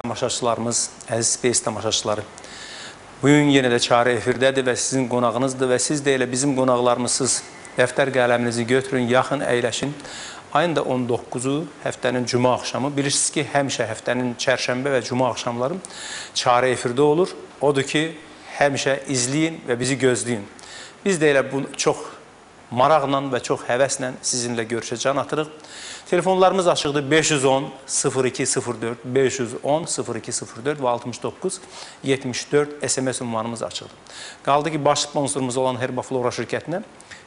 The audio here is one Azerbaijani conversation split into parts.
Tamaşaçılarımız, əziz Space tamaşaçıları. Bugün yenə də Çarə efirdədir və sizin qonağınızdır və siz də elə bizim qonaqlarımızsınız. Dəftər qələminizi götürün, yaxın əyləşin. Ayın da 19-u həftənin cuma axşamı. Bilirsiniz ki, həmişə həftənin çərşənbə və cuma axşamları Çarə efirdə olur. Odur ki, həmişə izləyin və bizi gözləyin. Biz də elə bu çox maraqla və çox həvəslə sizinlə görüşə can atırıq. Telefonlarımız açıqdır 510-0204, 510-0204 və 69-74 SMS ünvanımız açıqdır. Qaldı ki, baş sponsorumuz olan Herbaflora şirkətinə.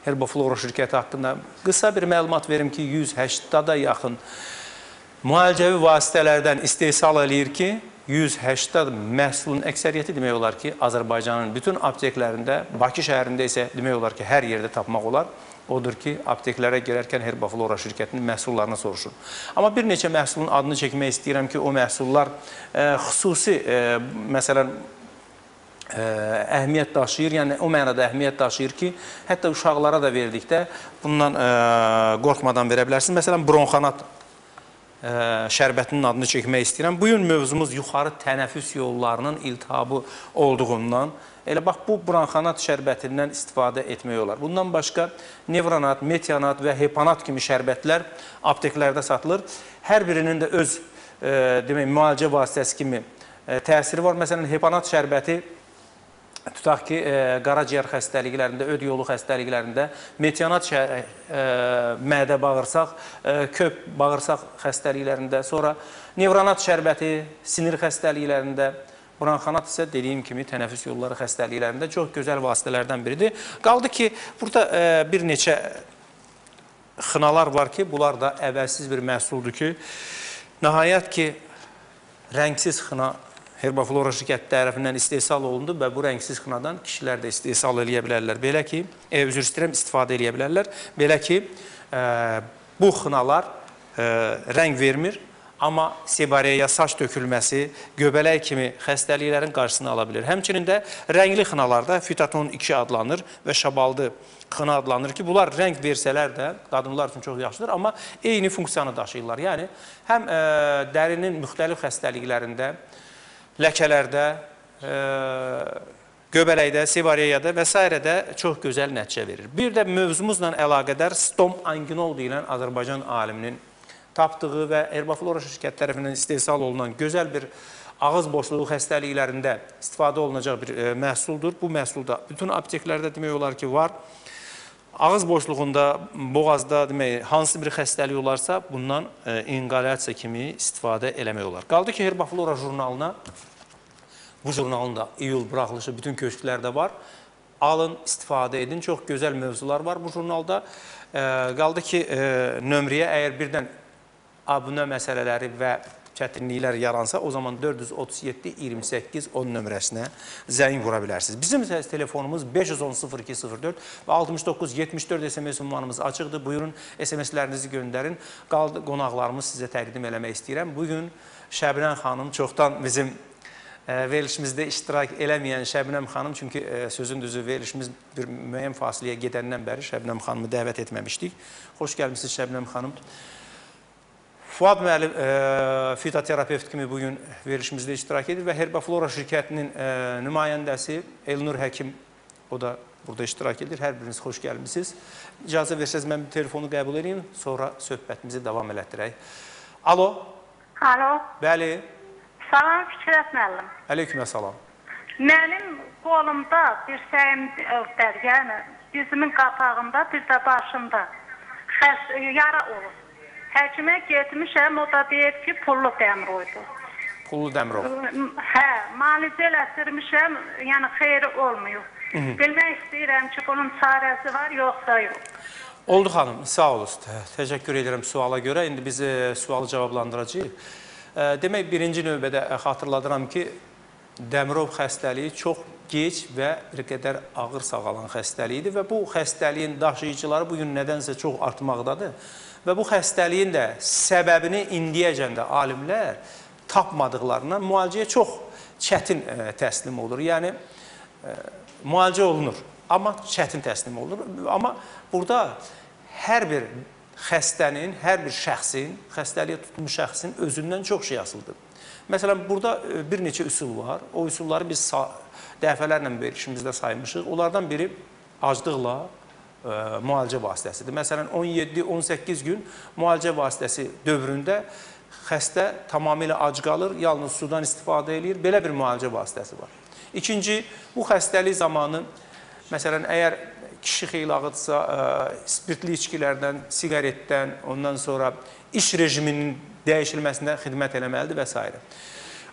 Herbaflora şirkəti haqqında qısa bir məlumat verim ki, 180-da yaxın müalicəvi vasitələrdən istehsal eləyir ki, 180 məhsulun əksəriyyəti demək olar ki, Azərbaycanın bütün apteklərində, Bakı şəhərində isə demək olar ki, hər yerdə tapmaq olar. Odur ki, apteklərə girərkən Herbaflora şirkətinin məhsullarını soruşun. Amma bir neçə məhsulun adını çəkmək istəyirəm ki, o məhsullar xüsusi, məsələn, əhəmiyyət daşıyır. Yəni, o mənada əhəmiyyət daşıyır ki, hətta uşaqlara da verdikdə bundan qorxmadan verə bilərsiniz. Məsələn, bronxanat şərbətinin adını çəkmək istəyirəm. Bugün mövzumuz yuxarı tənəffüs yollarının iltihabı olduğundan elə bax, bu bronxanat şərbətindən istifadə etmək olar. Bundan başqa nevronat, metianat və hepanat kimi şərbətlər apteklərdə satılır. Hər birinin də öz demək, müalicə vasitəsi kimi təsiri var. Məsələn, hepanat şərbəti tutaq ki, qaraciyər xəstəliklərində, öd yolu xəstəliklərində, metianat mədə bağırsaq, köp bağırsaq xəstəliklərində, sonra nevronat şərbəti sinir xəstəliklərində, bronxanat isə dediyim kimi tənəffüs yolları xəstəliklərində çox gözəl vasitələrdən biridir. Qaldı ki, burada bir neçə xınalar var ki, bunlar da əvvəlsiz bir məhsuldur ki, nəhayət ki, rəngsiz xına Herbaflora şirkəti tərəfindən istehsal olundu və bu rəngsiz xınadan kişilər də istehsal eləyə bilərlər. Belə ki, üzr istəyirəm, istifadə eləyə bilərlər. Belə ki, bu xınalar rəng vermir. Amma sebareya, saç tökülməsi, göbələk kimi xəstəliklərin qarşısını ala bilir. Həmçinin də rəngli xınalarda fitoton 2 adlanır və şabaldı xına adlanır ki, bunlar rəng versələr də qadınlar üçün çox yaxşıdır, amma eyni funksiyanı daşıyırlar. Yəni, həm dərinin müxtəlif xəstəliklərində, ləkələrdə, göbələkdə, sebareyada və s. də çox gözəl nəticə verir. Bir də mövzumuzla əlaqədar stom anginol deyilən Azərbaycan aliminin tapdığı və Herbaflora şirkəti tərəfindən istehsal olunan gözəl bir ağız boşluğu xəstəliklərində istifadə olunacaq bir məhsuldur. Bu məhsulda bütün apteklərdə demək olar ki, var. Ağız boşluğunda, boğazda demək, hansı bir xəstəlik olarsa, bundan inqalyasiya kimi istifadə eləmək olar. Qaldı ki, Herbaflora jurnalına, bu jurnalın da iyul buraxılışı bütün köşklərdə var. Alın, istifadə edin. Çox gözəl mövzular var bu jurnalda. Qaldı ki, nömrəyə əgər birdən abunə məsələləri və çətinliklər yaransa, o zaman 437-28-10 nömrəsinə zəng vura bilərsiniz. Bizim telefonumuz 510-0204 və 69-74 SMS ünvanımız açıqdır. Buyurun, SMS-lərinizi göndərin. Qaldı qonaqlarımız sizə təqdim eləmək istəyirəm. Bugün Şəbnəm xanım çoxdan bizim verilişimizdə iştirak eləməyən Şəbnəm xanım, çünki sözün düzü verilişimiz bir müəyyən fasiləyə gedəndən bəri Şəbnəm xanımı dəvət etməmişdik. Xoş gəlmişsiniz Şəbnəm xanım. Fuad müəllim fitoterapevt kimi bugün verilişimizdə iştirak edir və Herbaflora şirkətinin nümayəndəsi Elnur Həkim, o da burada iştirak edir. Hər biriniz xoş gəlmişsiniz. İcazə versəz, mən bir telefonu qəbul edeyim, sonra söhbətimizi davam elətdirək. Alo. Alo. Bəli. Salam Fikrət müəllim. Aleykümə salam. Mənim qolumda bir səyimdər, yəni dizimin qapağında, bir də başımda yara olur. Həkimə getmişəm, o da deyir ki, pullu dəmroydu. Pullu dəmroy. Hə, müalicə elətdirmişəm, yəni xeyri olmuyor. Bilmək istəyirəm ki, bunun çarəsi var, yoxsa yox. Oldu xanım, sağ olun. Təşəkkür edirəm suala görə. İndi biz sualı cavablandıracağıq. Demək, birinci növbədə xatırladıram ki, dəmrov xəstəliyi çox gec və bir qədər ağır sağalan xəstəliyidir və bu xəstəliyin daşıyıcıları bugün nədənsə çox artmaqdadır. Və bu xəstəliyin də səbəbini indiyəcən də alimlər tapmadıqlarından müalicəyə çox çətin təslim olur. Yəni, müalicə olunur, amma çətin təslim olur. Amma burada hər bir xəstənin, hər bir şəxsin, xəstəliyə tutulmuş şəxsin özündən çox şey asılıdır. Məsələn, burada bir neçə üsul var. O üsulları biz dəfələrlə verilişimizdə saymışıq. Onlardan biri aclıqla müalicə vasitəsidir. Məsələn, 17-18 gün müalicə vasitəsi dövründə xəstə tamamilə ac qalır, yalnız sudan istifadə edir. Belə bir müalicə vasitəsi var. İkinci, bu xəstəlik zamanı, məsələn, əgər kişi xeyli ağıdsa, spirtli içkilərdən, siqaretdən, ondan sonra iş rejiminin dəyişilməsində xidmət eləməlidir və s.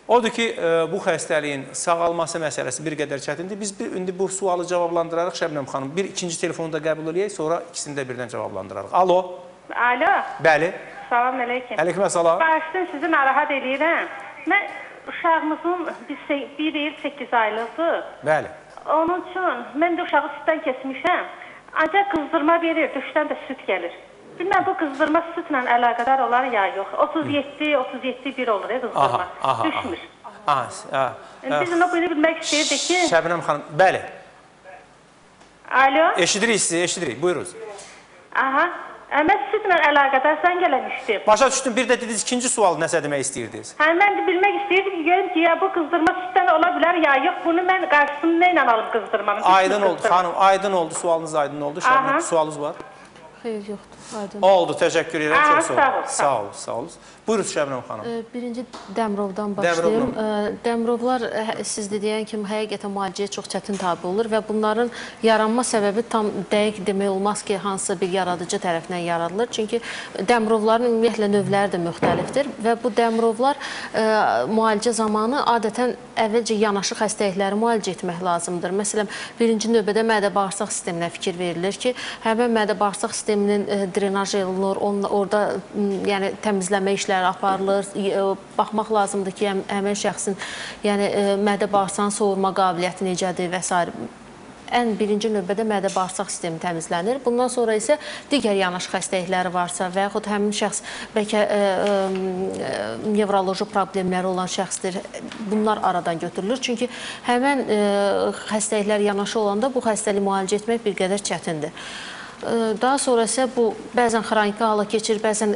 Odur ki, bu xəstəliyin sağalması məsələsi bir qədər çətindir. Biz indi bu sualı cavablandırarıq Şəbnəm xanım. Bir ikinci telefonu da qəbul edək, sonra ikisini də birdən cavablandırarıq. Alo. Alo. Bəli. Salam əleykum. Əleyküm əssalam. Başdan sizi narahat edirəm. Mən uşağımızın 1 il 8 aylıqdır. Bəli. Onun üçün mən də uşağı süddən kesmişəm. Ancaq qızdırma verir, döşdən də süd gəlir. Bilməm, bu qızdırma südlə əlaqədar olar ya yox. 37-1 olur qızdırma. Düşmür. Biz onu bunu bilmək istəyirdik ki... Şəbnəm xanım, bəli. Alo. Eşidirik sizi, eşidirik. Buyurunuz. Aha. Mən südlə əlaqədar zəng eləmişdim. Başa düşdüm. Bir də dediniz, ikinci sual nəsə demək istəyirdiniz? Mən də bilmək istəyirdim ki, görüm ki, ya bu qızdırma süddən ola bilər ya yox. Bunu mən qarşısını nə ilə alıb qızdırmanın? Aydın oldu xanım, aydın oldu. Sualınız aydın oldu. Şəbnəm, sualınız var? Xeyr, yoxdur. Aydın. Oldu, təşəkkür edirəm. Çox sağ ol. Sağ ol, sağ ol. Buyurun Şəbnəm xanım. Birinci Dəmirovdan başlayım. Dəmirovlar siz deyən kimi həqiqətən müalicəyə çox çətin tabi olur və bunların yaranma səbəbi tam dəqiq demək olmaz ki, hansısa bir yaradıcı tərəfindən yaradılır. Çünki Dəmirovların ümumiyyətlə növləri də müxtəlifdir və bu Dəmirovlar müalicə zamanı adətən əvvəlcə yanaşı xəstəlikləri müalicə etmək lazımdır. Məsələn, birinci növbədə mədə-bağırsaq sisteminə fikir verilir ki, həmin mədə-bağırsaq sisteminin drenaj olunur, orada yəni təmizləmə işləri aparılır. Baxmaq lazımdır ki, həmin şəxsin yəni mədə-bağırsağın soğurma qabiliyyəti necədir və s. Ən birinci növbədə mədə-bağırsaq sistemi təmizlənir. Bundan sonra isə digər yanaşı xəstəlikləri varsa və yaxud həmin şəxs bəlkə nevroloji problemləri olan şəxsdir, bunlar aradan götürülür. Çünki həmin xəstəliklər yanaşı olanda bu xəstəliyi müalicə etmək bir qədər çətindir. Daha sonra isə bu bəzən xroniki hala keçir, bəzən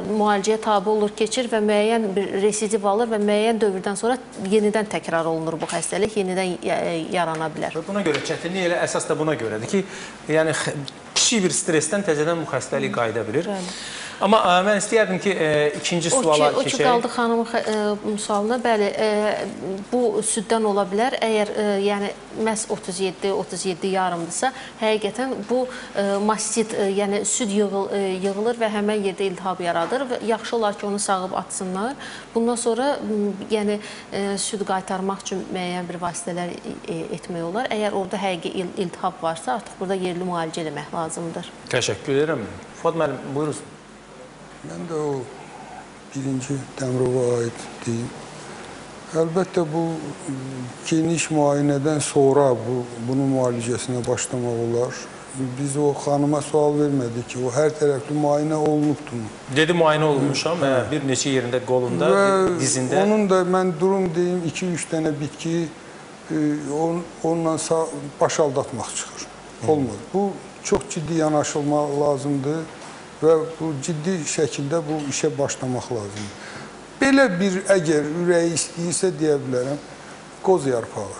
müalicəyə tabi olur, keçir və müəyyən bir residiv alır və müəyyən dövrdən sonra yenidən təkrar olunur bu xəstəlik, yenidən yarana bilər. Buna görə çətinlik elə əsas da buna görədir ki, yəni kiçik bir stressdən təzədən bu xəstəlik qayıda bilir. Amma mən istəyərdim ki, ikinci suala keçək. O ki, qaldı xanımın sualına, bəli, bu süddən ola bilər. Əgər yəni məhz 37 yarımdırsa, həqiqətən bu mastit, yəni süd yığılır və həmən yerdə iltihab yaradır və yaxşı olar ki, onu sağıb atsınlar. Bundan sonra yəni süd qaytarmaq üçün müəyyən bir vasitələr etmək olar. Əgər orada həqiqi iltihab varsa, artıq burada yerli müalicə eləmək lazımdır. Təşəkkür edirəm. Fuad müəllim, buyurunuz. Mən də o birinci Dəmirova aid deyim. Əlbəttə bu geniş müayinədən sonra bunun müalicəsinə başlamaq olar. Biz o xanıma sual vermədik ki, o hər tərəfli müayinə olunubdur. Dedi müayinə olunmuşam, bir neçə yerində, qolunda, dizində. Onun da mən durum deyim, 2-3 dənə bitki onunla baş aldatmaq çıxır. Olmaz. Bu çox ciddi yanaşılmaq lazımdır. Və bu ciddi şəkildə bu işə başlamaq lazımdır. Belə bir əgər ürəyi istəyirsə deyə bilərəm, qoz yarpağı.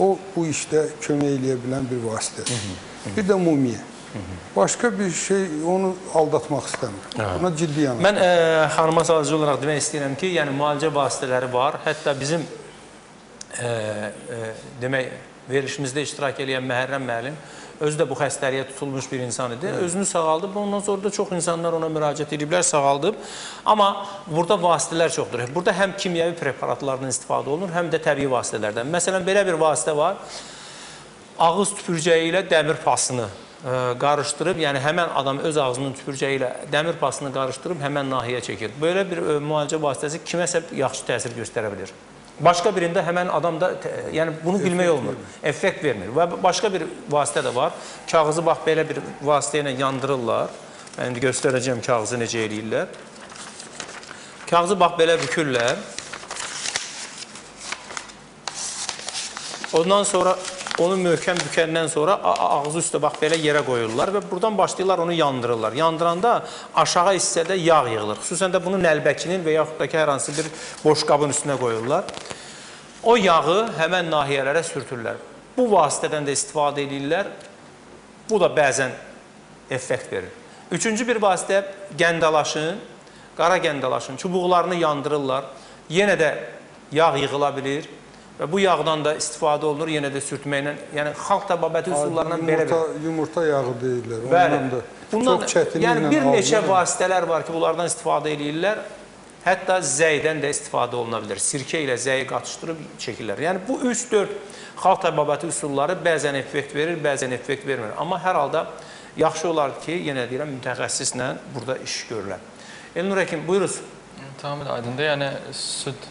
O bu işdə kömək eləyə bilən bir vasitədir. Bir də mumiyə. Başqa bir şey onu aldatmaq istəmir. Buna ciddi yanaşır. Mən xanıma sadəcə olaraq demək istəyirəm ki, yəni müalicə vasitələri var. Hətta bizim demək verilişimizdə iştirak edən Məhərrəm müəllim özü də bu xəstəliyə tutulmuş bir insan idi. Özünü sağaldıb, ondan sonra da çox insanlar ona müraciət ediblər, sağaldıb. Amma burada vasitələr çoxdur. Burada həm kimyəvi preparatlardan istifadə olunur, həm də təbii vasitələrdən. Məsələn, belə bir vasitə var. Ağız tüpürcəyi ilə dəmir pasını qarışdırıb, yəni həmən adam öz ağzının tüpürcəyi ilə dəmir pasını qarışdırıb həmən nahiyə çəkir. Belə bir müalicə vasitəsi kiməsə yaxşı təsir göstərə bilir. Başqa birində həmən adam da, yəni bunu bilmək olmur, effekt vermir. Və başqa bir vasitə də var. Kağızı bax, belə bir vasitə ilə yandırırlar. Mən indi göstərəcəm kağızı necə eləyirlər. Kağızı bax, belə bükürlər. Ondan sonra onu möhkəm bükəndən sonra ağzı üstə bax belə yerə qoyurlar və buradan başlayırlar onu yandırırlar. Yandıranda aşağı hissədə yağ yığılır. Xüsusən də bunu nəlbəkinin və yaxud da ki, hər hansı bir boş qabın üstünə qoyurlar. O yağı həmən nahiyələrə sürtürlər. Bu vasitədən də istifadə edirlər. Bu da bəzən effekt verir. Üçüncü bir vasitə gəndalaşın, qara gəndalaşın çubuqlarını yandırırlar. Yenə də yağ yığıla bilir və bu yağdan da istifadə olunur, yenə də sürtməklə. Yəni, xalq təbabəti üsullarından belə bir... Yumurta yağı deyirlər. Bəli. Çox çətinliklə yəni, bir neçə vasitələr var ki, bunlardan istifadə edirlər. Hətta zəydən də istifadə oluna bilir. Sirkə ilə zəyi qatışdırıb çəkirlər. Yəni, bu 3-4 xalq təbabəti üsulları bəzən effekt verir, bəzən effekt vermir. Amma hər halda yaxşı olardı ki, yenə deyirəm, mütəxəssislə burada iş görürlər. Elnur həkim, buyuruz. Tamamilə aydındır. Yəni, süd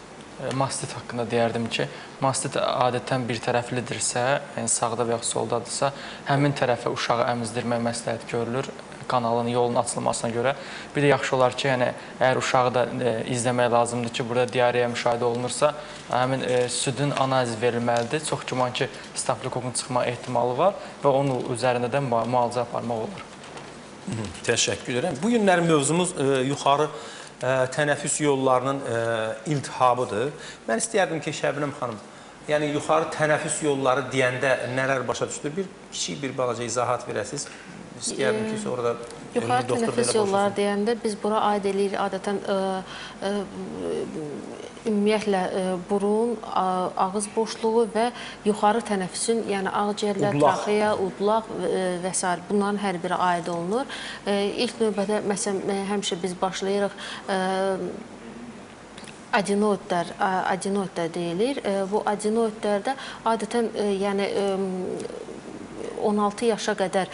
mastit haqqında deyərdim ki, mastit adətən bir tərəflidirsə, yəni sağda və yaxud soldadırsa, həmin tərəfə uşağı əmizdirmək məsləhət görülür kanalın, yolun açılmasına görə. Bir də yaxşı olar ki, yəni, əgər uşağı da izləmək lazımdır ki, burada diareya müşahidə olunursa, həmin südün analizi verilməlidir. Çox güman ki, stafilokokun çıxma ehtimalı var və onun üzərində də müalicə aparmaq olur. Təşəkkür edirəm. Bu günlərin mövzumuz yuxarı tənəffüs yollarının iltihabıdır. Mən istəyərdim ki, Şəbnəm xanım, yəni yuxarı tənəffüs yolları deyəndə nələr başa düşdür? Bir kiçik bir balaca izahat verəsiniz. İstəyərdim ki, sonra da yuxarı tənəffüs yolları deyəndə biz bura aid edirik adətən ümumiyyətlə burun, ağız boşluğu və yuxarı tənəffüsün, yəni ağciyərlər, traxeya, udlaq və s. bunların hər biri aid olunur. İlk növbədə, məsələn, həmişə biz başlayırıq adenoidlər deyilir. Bu adenoidlərdə adətən, yəni 16 yaşa qədər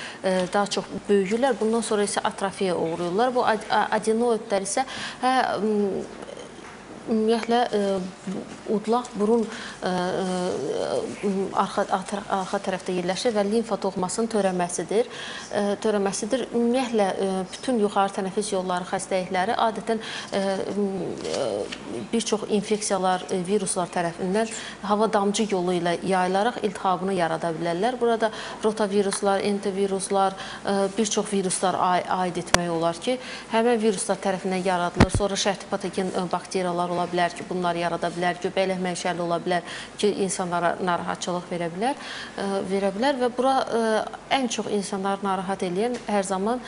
daha çox böyüyürlər. Bundan sonra isə atrofiya uğrayırlar. Bu adenoidlər isə ümumiyyətlə udlaq, burun arxa tərəfdə yerləşir və limfa toxumasının törəməsidir. Ümumiyyətlə, bütün yuxarı tənəffüs yolları xəstəlikləri adətən bir çox infeksiyalar, viruslar tərəfindən hava damcı yolu ilə yayılaraq iltihabını yarada bilərlər. Burada rotaviruslar, entoviruslar, bir çox viruslar aid etmək olar ki, həmən viruslar tərəfindən yaradılır. Sonra şərti patogen bakteriyalar ola bilər ki, bunlar yarada bilər, göbəklər mənşəli ola bilər ki, insanlara narahatçılıq verə bilər və bura ən çox insanları narahat edən hər zaman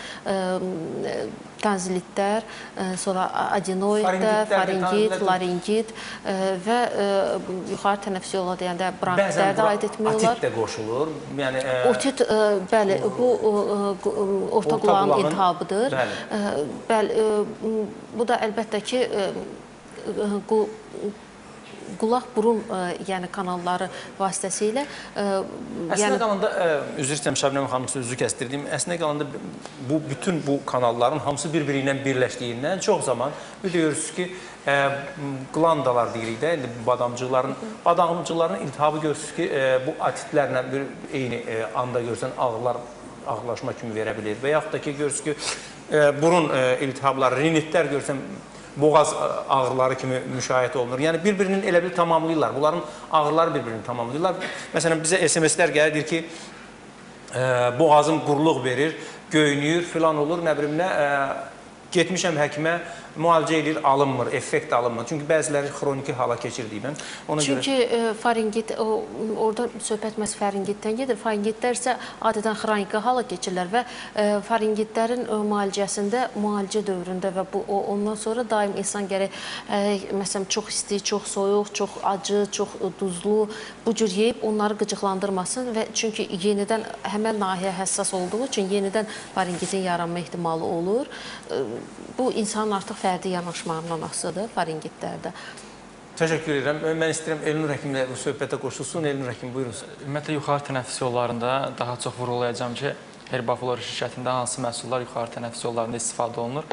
tanzilitlər, sonra adenoidlər, faringit, laringit və yuxarı tənəffüs yolu deyəndə bronxitlər də aid etmək olar. Otit də qoşulur. Otit, bəli, bu orta qulağın iltihabıdır. Bəli, bu da əlbəttə ki, qulaq, burun kanalları vasitəsilə... Əslində qalanda, üzr istəyirəm Şəbnəm xanım sözü kəsdirdiyim, əslində qalanda bütün bu kanalların hamısı bir-biri ilə birləşdiyindən çox zaman biliyoruz ki, qlandalar deyirik də, badamcıqların iltihabı görürsünüz ki, bu atitlərlə eyni anda görürsən ağırlaşma kimi verə bilir və yaxud da ki, görürsünüz ki, burun iltihabları, rinitlər görürsən, boğaz ağrıları kimi müşahidə olunur. Yəni, bir-birinin elə bir tamamlayırlar. Bunların ağrıları bir-birini tamamlayırlar. Məsələn, bizə SMS-lər gəlir ki, boğazım quruluq verir, göynüyür, filan olur, nə bilim nə, getmişəm həkimə, müalicə edir, alınmır, effekt alınmır. Çünki bəziləri xroniki hala keçirdiylə. Çünki faringit, orada söhbət məhz faringitdən gedir. Faringitlər isə adətən xroniki hala keçirlər və faringitlərin müalicəsində, müalicə dövründə və ondan sonra daim insan gərək, məsələn, çox isti, çox soyuq, çox acı, çox duzlu, bu cür yeyib onları qıcıqlandırmasın və çünki yenidən həmən nahiyə həssas olduğu üçün yenidən faringitin yaranma ehtimalı olur. Bu, insanın artıq fərdi yanaşmağından asılıdır faringitlərdə. Təşəkkür edirəm. Mən istəyirəm Elnur həkimlə bu söhbətə qoşulsun. Elnur həkim, buyurunuz. Ümumiyyətlə, yuxarı tənəffüs yollarında daha çox vurğulayacağım ki, Herbaflora şirkətində hansı məhsullar yuxarı tənəffüs yollarında istifadə olunur.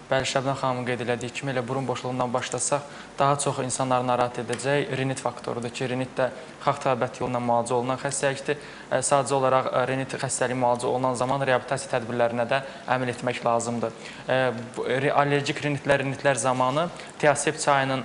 Bəli, Şəbnəm xanımın qeyd elədiyi kimi, elə burun boşluğundan başlasaq, daha çox insanları narahat edəcək rinit faktorudur ki, rinit də xalq təbabət yolundan müalicə olunan xəstəlikdir. Sadəcə olaraq rinit xəstəliyi müalicə olunan zaman reabilitasiya tədbirlərinə də əməl etmək lazımdır. Allergik rinitlər zamanı teosept çayının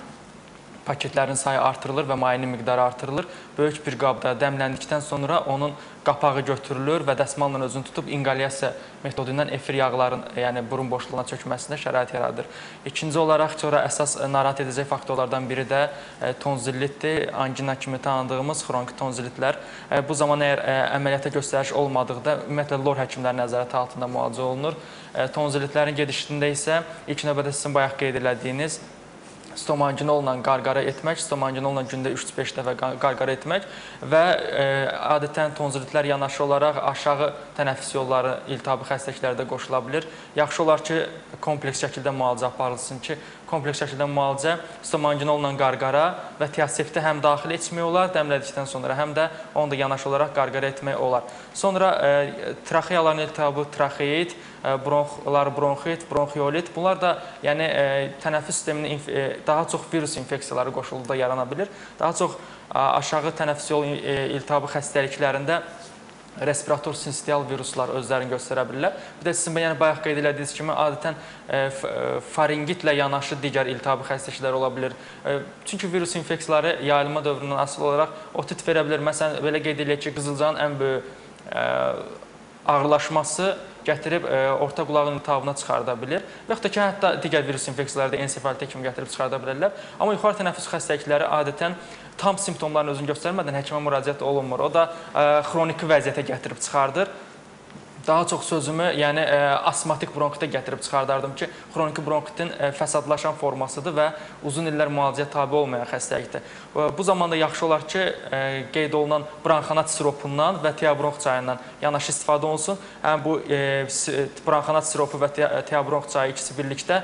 paketlərin sayı artırılır və mayenin miqdarı artırılır. Böyük bir qabda dəmləndikdən sonra onun qapağı götürülür və dəsmalla özünü tutub inqalyasiya metodu ilə efir yağların, yəni burun boşluğuna çökməsində şərait yaradır. İkinci olaraq sonra əsas narahat edəcək faktorlardan biri də tonzillitdir. Angina kimi tanıdığımız xroniki tonzillitlər. Bu zaman əgər əməliyyata göstəriş olmadıqda ümumiyyətlə lor həkimləri nəzarəti altında müalicə olunur. Tonzillitlərin gedişində isə ilk növbədə sizin bayaq qeyd elədiyiniz stomanjinolla qarqara etmək, stomanjinolla gündə 3-5 dəfə qarqara etmək və adətən tonzillitlər yanaşı olaraq aşağı tənəffüs yolları iltihabı xəstəliklərdə qoşula bilir. Yaxşı olar ki, kompleks şəkildə müalicə aparılsın ki, kompleks şəkildə müalicə stomanjinolla qarqara və tiaseptə həm daxil etmək olar, dəmlədikdən sonra həm də onu da yanaşı olaraq qarqara etmək olar. Sonra traxeyaların iltihabı traxeit, bronxlar bronxit, bronxiolit. Bunlar da yəni tənəffüs sisteminin daha çox virus infeksiyaları qoşulduqda yarana bilir. Daha çox aşağı tənəffüs yolu iltihabı xəstəliklərində respirator sinstial viruslar özlərini göstərə bilirlər. Bir də sizin yəni bayaq qeyd elədiyiniz kimi adətən faringitlə yanaşı digər iltihabı xəstəliklər ola bilir. Çünki virus infeksiyaları yayılma dövründən asılı olaraq otit verə bilir. Məsələn, belə qeyd eləyək ki, qızılcanın ən böyük ağırlaşması gətirib orta qulağın iltihabına çıxarda bilir. Və yaxud da ki, hətta digər virus infeksiyaları da ensefalitə kimi gətirib çıxarda bilərlər. Amma yuxarı tənəffüs xəstəlikləri adətən tam simptomların özünü göstərmədən həkimə müraciət olunmur. O da xroniki vəziyyətə gətirib çıxardır. Daha çox sözümü, yəni asmatik bronxitə gətirib çıxardardım ki, xroniki bronxitin fəsadlaşan formasıdır və uzun illər müalicəyə tabe olmayan xəstəlikdir. Bu zamanda yaxşı olar ki, qeyd olunan branxanat siropundan və tiabronx çayından yanaşı istifadə olunsun. Həm bu branxanat siropu və tiabronx çayı ikisi birlikdə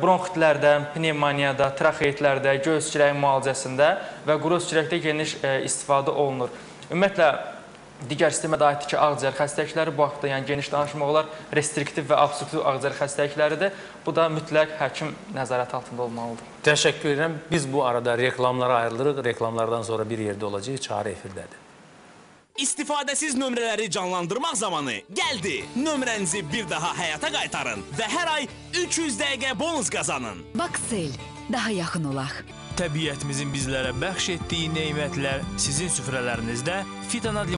bronxitlərdə, pnevmoniyada, traxeitlərdə, göğüs çirəyi müalicəsində və quru çirəkdə geniş istifadə olunur. Ümumiyyətlə, digər sistemə də aiddir ki, ağciyər xəstəlikləri bu haqda yəni geniş danışmaq olar, restriktiv və obstruktiv ağciyər xəstəlikləridir. Bu da mütləq həkim nəzarəti altında olmalıdır. Təşəkkür edirəm. Biz bu arada reklamlara ayrılırıq. Reklamlardan sonra bir yerdə olacaq. Çağrı efirdədir. İstifadəsiz nömrələri canlandırmaq zamanı gəldi. Nömrənizi bir daha həyata qaytarın və hər ay 300 dəqiqə bonus qazanın. Baksel, daha yaxın olaq. Təbiətimizin bizlərə bəxş etdiyi neymətlər sizin süfrələrinizdə fitonadli